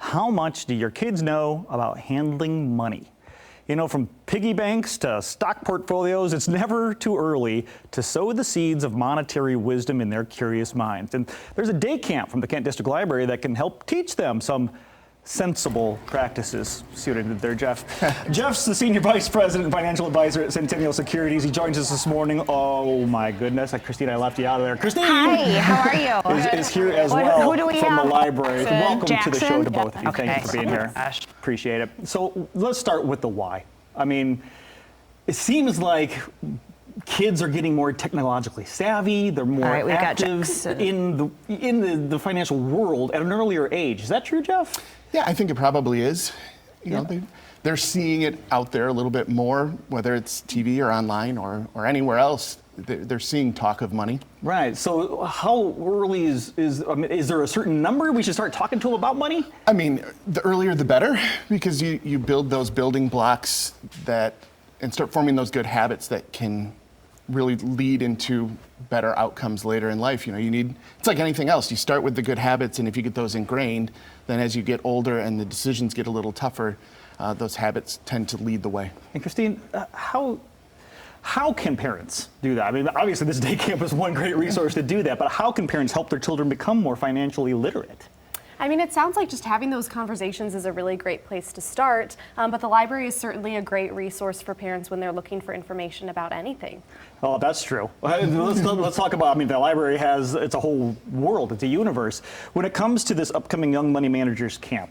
How much do your kids know about handling money? You know, from piggy banks to stock portfolios, it's never too early to sow the seeds of monetary wisdom in their curious minds. And there's a day camp from the Kent District Library that can help teach them some sensible practices suited there, Jeff. Jeff's the Senior Vice President and Financial Advisor at Centennial Securities. He joins us this morning. Oh my goodness, Christine, I left you out of there. Christine! Hi, how are you? is here as well who do we from have? the library. Welcome Jackson? to the show to both of you. Okay. Thank you for being here. Appreciate it. So let's start with the why. I mean, it seems like kids are getting more technologically savvy. They're more active in the financial world at an earlier age. Is that true, Jeff? Yeah, I think it probably is. You know, they're seeing it out there a little bit more, whether it's TV or online or anywhere else. They're seeing talk of money. Right. So how early is there a certain number we should start talking to them about money? I mean, the earlier the better, because you build those building blocks and start forming those good habits that can really lead into better outcomes later in life. You know, it's like anything else. You start with the good habits, and if you get those ingrained, then as you get older and the decisions get a little tougher, those habits tend to lead the way. And Christine, how can parents do that? I mean, obviously this day camp is one great resource to do that, but how can parents help their children become more financially literate? I mean, it sounds like just having those conversations is a really great place to start, but the library is certainly a great resource for parents when they're looking for information about anything. Oh, that's true. Let's talk about, I mean, the library it's a whole world, it's a universe. When it comes to this upcoming Young Money Managers Camp,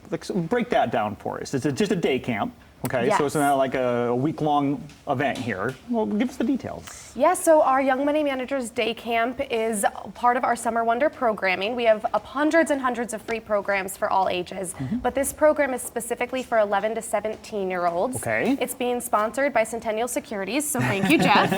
break that down for us. It's just a day camp. Okay, yes. So it's not like a week-long event here. Well, give us the details. Yeah, so our Young Money Managers Day Camp is part of our Summer Wonder programming. We have hundreds and hundreds of free programs for all ages, but this program is specifically for 11 to 17-year-olds. Okay. It's being sponsored by Centennial Securities, so thank you, Jeff.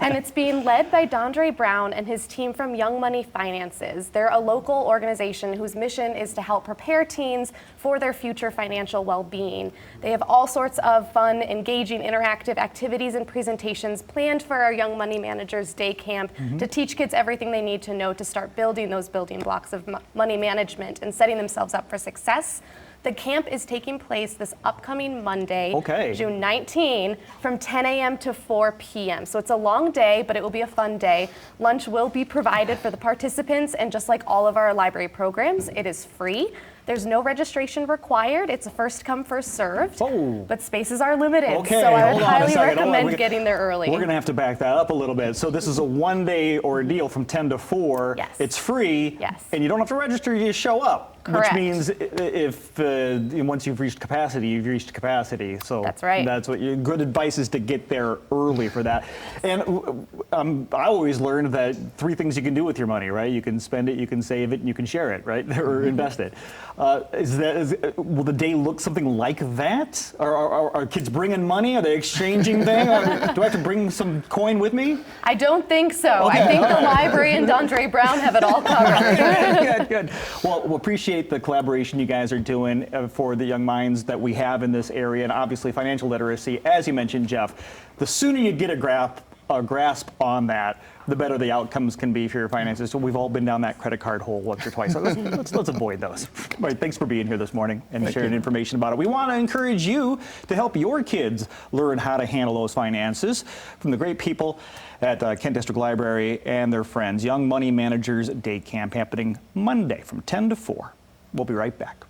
And it's being led by Dondre Brown and his team from Young Money Finances. They're a local organization whose mission is to help prepare teens for their future financial well-being. They have all sorts of fun, engaging, interactive activities and presentations planned for our Young Money Managers Day Camp to teach kids everything they need to know to start building those building blocks of money management and setting themselves up for success. The camp is taking place this upcoming Monday, June 19, from 10 a.m. to 4 p.m. So it's a long day, but it will be a fun day. Lunch will be provided for the participants, and just like all of our library programs, it is free. There's no registration required. It's a first come, first served, but spaces are limited. So I would highly recommend getting there early. We're gonna have to back that up a little bit. So this is a one-day ordeal from 10 to 4. Yes. It's free, yes. And you don't have to register, you just show up. Correct. Which means if once you've reached capacity, you've reached capacity. So that's right. That's what good advice is, to get there early for that. And I always learned that 3 things you can do with your money, right? You can spend it, you can save it, and you can share it, right? Or invest it. Will the day look something like that? Are kids bringing money? Are they exchanging things? Do I have to bring some coin with me? I don't think so. I think the library and Dondre Brown have it all covered. Good. Well, we appreciate the collaboration you guys are doing for the young minds that we have in this area, and obviously financial literacy, as you mentioned, Jeff. The sooner you get a grasp on that, the better the outcomes can be for your finances. So we've all been down that credit card hole once or twice. So let's avoid those. All right, thanks for being here this morning and sharing information about it. We want to encourage you to help your kids learn how to handle those finances from the great people at Kent District Library and their friends. Young Money Managers Day Camp happening Monday from 10 to 4. We'll be right back.